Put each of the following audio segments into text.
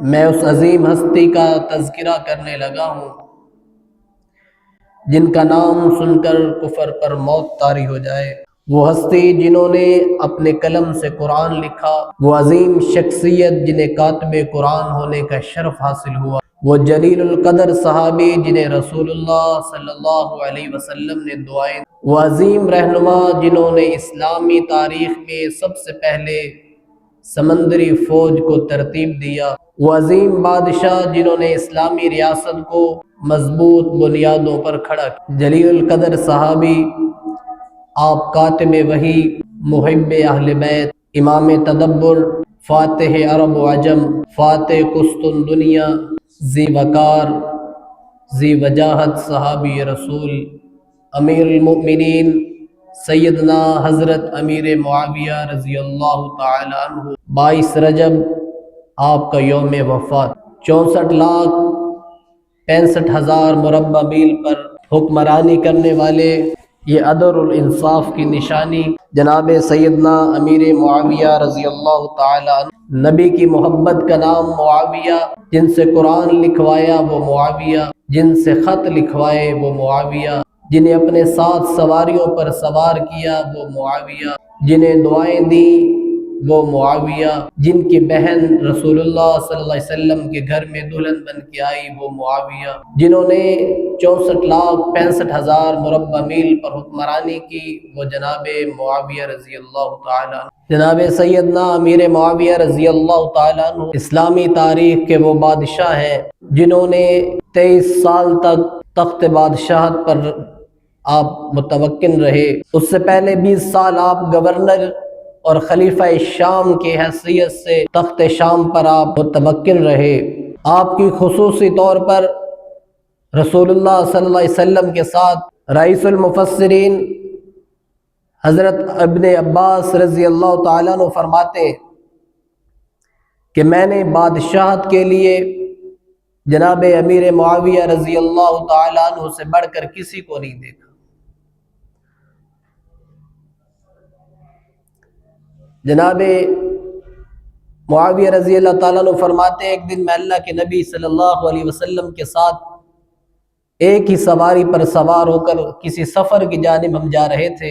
میں اس عظیم ہستی کا تذکرہ کرنے لگا ہوں جن کا نام سن کر کفر پر موت طاری ہو جائے۔ وہ ہستی جنہوں نے اپنے قلم سے قرآن لکھا، وہ عظیم شخصیت جنہیں کاتب قرآن ہونے کا شرف حاصل ہوا، وہ جلیل القدر صحابی جنہیں رسول اللہ صلی اللہ علیہ وسلم نے دعائیں، وہ عظیم رہنما جنہوں نے اسلامی تاریخ میں سب سے پہلے سمندری فوج کو ترتیب دیا، وہ عظیم بادشاہ جنہوں نے اسلامی ریاست کو مضبوط بنیادوں پر کھڑا کیا۔ جلیل القدر صحابی، آپ کاتب وحی، محب اہل بیت، امام تدبر، فاتح عرب و عجم، فاتح قسطن دنیا، ذی وقار، ذی وجاہت صحابی رسول، امیر المؤمنین سیدنا حضرت امیر معاویہ رضی اللہ تعالی عنہ۔ 22 رجب آپ کا یوم وفات۔ 64,65,000 مربع میل پر حکمرانی کرنے والے، یہ عدل الانصاف کی نشانی جناب سیدنا امیر معاویہ رضی اللہ تعالی عنہ۔ نبی کی محبت کا نام معاویہ، جن سے قرآن لکھوایا وہ معاویہ، جن سے خط لکھوائے وہ معاویہ، جنہیں اپنے ساتھ سواریوں پر سوار کیا وہ معاویہ، جنہیں دعائیں دیں وہ معاویہ، جن کی بہن رسول اللہ صلی اللہ علیہ وسلم کے گھر میں دلہن بن کے آئی وہ معاویہ، جنہوں نے 64,65,000 مربع میل پر حکمرانی کی وہ جناب معاویہ رضی اللہ تعالی عنہ۔ جناب سیدنا امیر معاویہ رضی اللہ تعالی عنہ اسلامی تاریخ کے وہ بادشاہ ہیں جنہوں نے 23 سال تک تخت بادشاہت پر آپ متمکن رہے۔ اس سے پہلے 20 سال آپ گورنر اور خلیفہ شام کی حیثیت سے تخت شام پر آپ متمکن رہے۔ آپ کی خصوصی طور پر رسول اللہ صلی اللہ علیہ وسلم کے ساتھ رئیس المفسرین حضرت ابن عباس رضی اللہ تعالیٰ عنہ فرماتے ہیں کہ میں نے بادشاہت کے لیے جناب امیر معاویہ رضی اللہ تعالیٰ عنہ سے بڑھ کر کسی کو نہیں دیکھا۔ جناب معاویہ رضی اللہ تعالیٰ عنہ فرماتے ہیں ایک دن میں اللہ کے نبی صلی اللہ علیہ وسلم کے ساتھ ایک ہی سواری پر سوار ہو کر کسی سفر کی جانب ہم جا رہے تھے،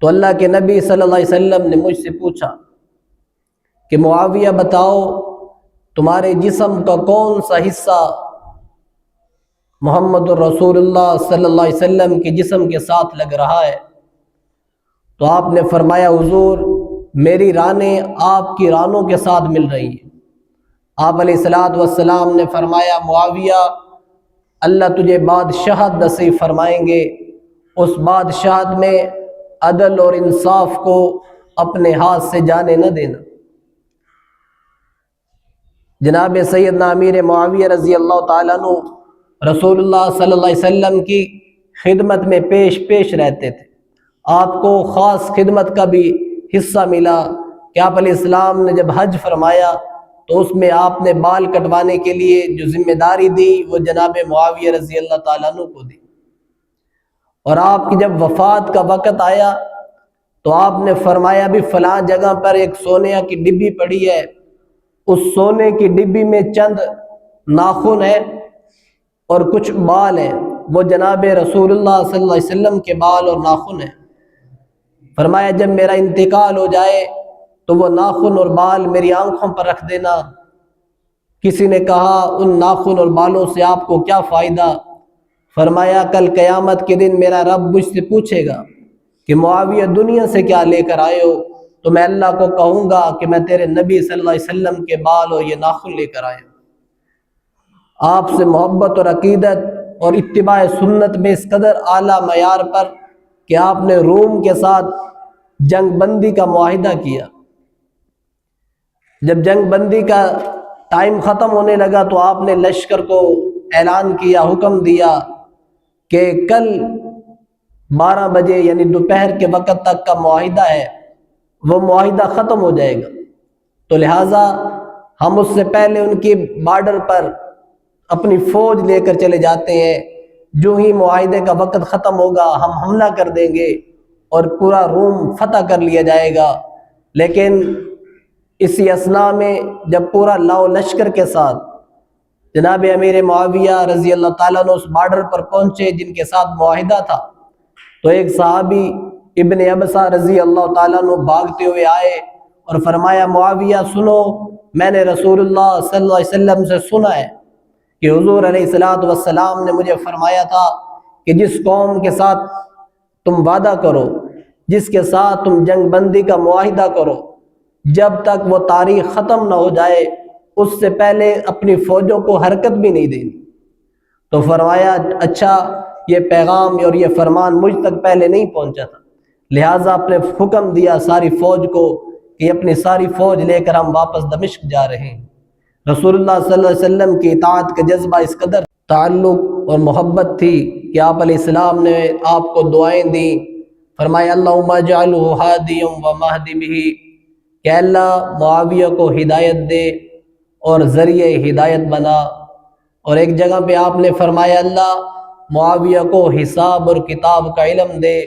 تو اللہ کے نبی صلی اللہ علیہ وسلم نے مجھ سے پوچھا کہ معاویہ بتاؤ تمہارے جسم کا کون سا حصہ محمد الرسول اللہ صلی اللہ علیہ وسلم کے جسم کے ساتھ لگ رہا ہے؟ تو آپ نے فرمایا حضور میری رانیں آپ کی رانوں کے ساتھ مل رہی ہیں۔ آپ علیہ السلام نے فرمایا معاویہ اللہ تجھے بادشاہت نصیب فرمائیں گے، اس بادشاہت میں عدل اور انصاف کو اپنے ہاتھ سے جانے نہ دینا۔ جناب سیدنا امیر معاویہ رضی اللہ تعالیٰ عنہ رسول اللہ صلی اللہ علیہ وسلم کی خدمت میں پیش رہتے تھے۔ آپ کو خاص خدمت کا بھی حصہ ملا کہ آپ علیہ السلام نے جب حج فرمایا تو اس میں آپ نے بال کٹوانے کے لیے جو ذمہ داری دی وہ جناب معاویہ رضی اللہ تعالیٰ عنہ کو دی، اور آپ کی جب وفات کا وقت آیا تو آپ نے فرمایا بھی فلاں جگہ پر ایک سونے کی ڈبی پڑی ہے، اس سونے کی ڈبی میں چند ناخن ہیں اور کچھ بال ہیں، وہ جناب رسول اللہ صلی اللہ علیہ وسلم کے بال اور ناخن ہیں۔ فرمایا جب میرا انتقال ہو جائے تو وہ ناخن اور بال میری آنکھوں پر رکھ دینا۔ کسی نے کہا ان ناخن اور بالوں سے آپ کو کیا فائدہ؟ فرمایا کل قیامت کے دن میرا رب مجھ سے پوچھے گا کہ معاویہ دنیا سے کیا لے کر آئے ہو، تو میں اللہ کو کہوں گا کہ میں تیرے نبی صلی اللہ علیہ وسلم کے بال اور یہ ناخن لے کر آیا۔ آپ سے محبت اور عقیدت اور اتباع سنت میں اس قدر اعلیٰ معیار پر کہ آپ نے روم کے ساتھ جنگ بندی کا معاہدہ کیا۔ جب جنگ بندی کا ٹائم ختم ہونے لگا تو آپ نے لشکر کو اعلان کیا، حکم دیا کہ کل 12 بجے یعنی دوپہر کے وقت تک کا معاہدہ ہے، وہ معاہدہ ختم ہو جائے گا، تو لہٰذا ہم اس سے پہلے ان کی بارڈر پر اپنی فوج لے کر چلے جاتے ہیں، جو ہی معاہدے کا وقت ختم ہوگا ہم حملہ کر دیں گے اور پورا روم فتح کر لیا جائے گا۔ لیکن اسی اسنا میں جب پورا لاؤ لشکر کے ساتھ جناب امیر معاویہ رضی اللہ تعالیٰ عنہ اس بارڈر پر پہنچے جن کے ساتھ معاہدہ تھا، تو ایک صحابی ابن ابسہ رضی اللہ تعالیٰ عنہ بھاگتے ہوئے آئے اور فرمایا معاویہ سنو، میں نے رسول اللہ صلی اللہ علیہ وسلم سے سنا ہے کہ حضور علیہ الصلوۃ والسلام نے مجھے فرمایا تھا کہ جس قوم کے ساتھ تم وعدہ کرو، جس کے ساتھ تم جنگ بندی کا معاہدہ کرو، جب تک وہ تاریخ ختم نہ ہو جائے اس سے پہلے اپنی فوجوں کو حرکت بھی نہیں دینی۔ تو فرمایا اچھا، یہ پیغام اور یہ فرمان مجھ تک پہلے نہیں پہنچا تھا، لہٰذا آپ نے حکم دیا ساری فوج کو کہ اپنی ساری فوج لے کر ہم واپس دمشق جا رہے ہیں۔ رسول اللہ صلی اللہ علیہ وسلم کی اطاعت کا جذبہ اس قدر تعلق اور محبت تھی کہ آپ علیہ السلام نے آپ کو دعائیں دیں، فرمایا اللہم اجعلہ ہادیا ومہد بہ، کہ اللہ معاویہ کو ہدایت دے اور ذریعہ ہدایت بنا۔ اور ایک جگہ پہ آپ نے فرمایا اللہ معاویہ کو حساب اور کتاب کا علم دے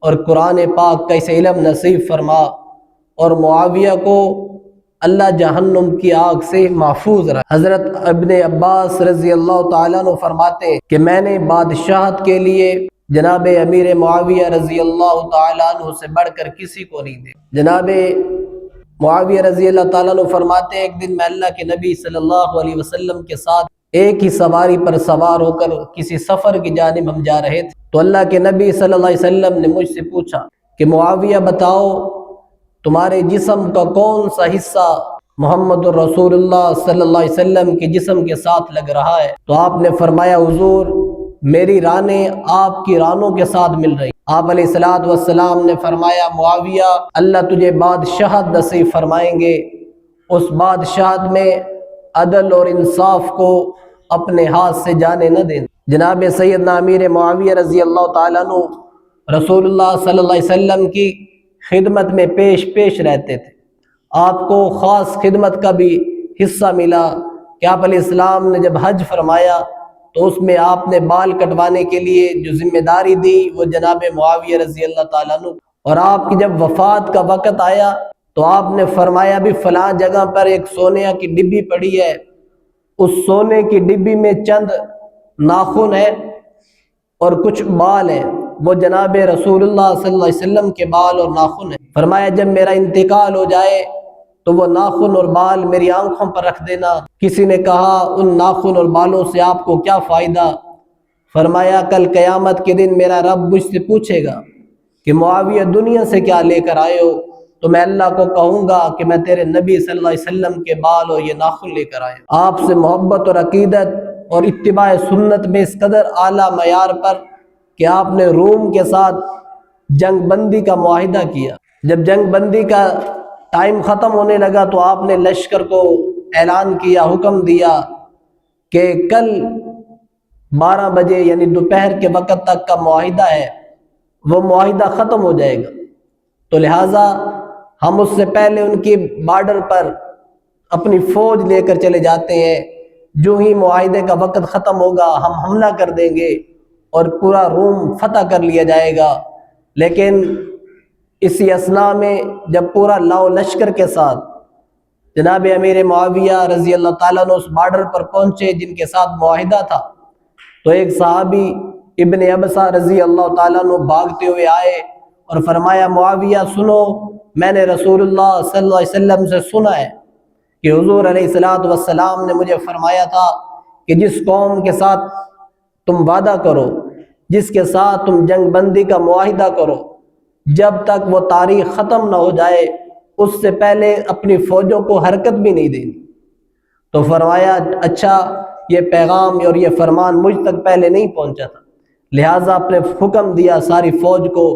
اور قرآن پاک کا اسے علم نصیب فرما، اور معاویہ کو اللہ جہنم کی آگ سے محفوظ رہا۔ حضرت ابن عباس رضی اللہ تعالیٰ عنہ فرماتے ہیں کہ میں نے بادشاہت کے لیے جناب امیر معاویہ رضی اللہ تعالیٰ عنہ سے بڑھ کر کسی کو نہیں دے۔ جناب معاویہ رضی اللہ تعالیٰ عنہ فرماتے ہیں ایک دن میں اللہ کے نبی صلی اللہ علیہ وسلم کے ساتھ ایک ہی سواری پر سوار ہو کر کسی سفر کی جانب ہم جا رہے تھے، تو اللہ کے نبی صلی اللہ علیہ وسلم نے مجھ سے پوچھا کہ معاویہ بتاؤ تمہارے جسم کا کون سا حصہ محمد الرسول اللہ صلی اللہ علیہ وسلم کے جسم کے ساتھ لگ رہا ہے؟ تو آپ نے فرمایا حضور میری رانیں آپ کی رانوں کے ساتھ مل رہی۔ آپ علیہ الصلوۃ والسلام نے فرمایا معاویہ اللہ تجھے بادشاہت نصیب فرمائیں گے، اس بادشاہت میں عدل اور انصاف کو اپنے ہاتھ سے جانے نہ دینا۔ جناب سیدنا امیر معاویہ رضی اللہ تعالیٰ عنہ رسول اللہ صلی اللہ علیہ وسلم کی خدمت میں پیش رہتے تھے، آپ کو خاص خدمت کا بھی حصہ ملا کہ آپ علیہ السلام نے جب حج فرمایا تو اس میں آپ نے بال کٹوانے کے لیے جو ذمہ داری دی وہ جناب معاویہ رضی اللہ تعالیٰ عنہ، اور آپ کی جب وفات کا وقت آیا تو آپ نے فرمایا بھی فلاں جگہ پر ایک سونے کی ڈبی پڑی ہے، اس سونے کی ڈبی میں چند ناخن ہے اور کچھ بال ہیں، وہ جناب رسول اللہ صلی اللہ علیہ وسلم کے بال اور ناخن ہیں۔ فرمایا جب میرا انتقال ہو جائے تو وہ ناخن اور بال میری آنکھوں پر رکھ دینا۔ کسی نے کہا ان ناخن اور بالوں سے آپ کو کیا فائدہ؟ فرمایا کل قیامت کے دن میرا رب مجھ سے پوچھے گا کہ معاویہ دنیا سے کیا لے کر آئے ہو، تو میں اللہ کو کہوں گا کہ میں تیرے نبی صلی اللہ علیہ وسلم کے بال اور یہ ناخن لے کر آیا۔ آپ سے محبت اور عقیدت اور اتباع سنت میں اس قدر اعلیٰ معیار پر کہ آپ نے روم کے ساتھ جنگ بندی کا معاہدہ کیا۔ جب جنگ بندی کا ٹائم ختم ہونے لگا تو آپ نے لشکر کو اعلان کیا، حکم دیا کہ کل 12 بجے یعنی دوپہر کے وقت تک کا معاہدہ ہے، وہ معاہدہ ختم ہو جائے گا، تو لہٰذا ہم اس سے پہلے ان کی بارڈر پر اپنی فوج لے کر چلے جاتے ہیں، جو ہی معاہدے کا وقت ختم ہوگا ہم حملہ کر دیں گے اور پورا روم فتح کر لیا جائے گا۔ لیکن اسی اسنا میں جب پورا لاؤ لشکر کے ساتھ جناب امیر معاویہ رضی اللہ تعالیٰ عنہ اس بارڈر پر پہنچے جن کے ساتھ معاہدہ تھا، تو ایک صحابی ابن ابسہ رضی اللہ تعالیٰ عنہ بھاگتے ہوئے آئے اور فرمایا معاویہ سنو، میں نے رسول اللہ صلی اللہ علیہ وسلم سے سنا ہے کہ حضور علیہ الصلوۃ والسلام نے مجھے فرمایا تھا کہ جس قوم کے ساتھ تم وعدہ کرو، جس کے ساتھ تم جنگ بندی کا معاہدہ کرو، جب تک وہ تاریخ ختم نہ ہو جائے اس سے پہلے اپنی فوجوں کو حرکت بھی نہیں دینی۔ تو فرمایا اچھا، یہ پیغام اور یہ فرمان مجھ تک پہلے نہیں پہنچا تھا، لہٰذا آپ نے حکم دیا ساری فوج کو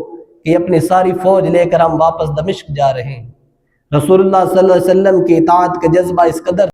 کہ اپنی ساری فوج لے کر ہم واپس دمشق جا رہے ہیں۔ رسول اللہ صلی اللہ علیہ وسلم کی اطاعت کا جذبہ اس قدر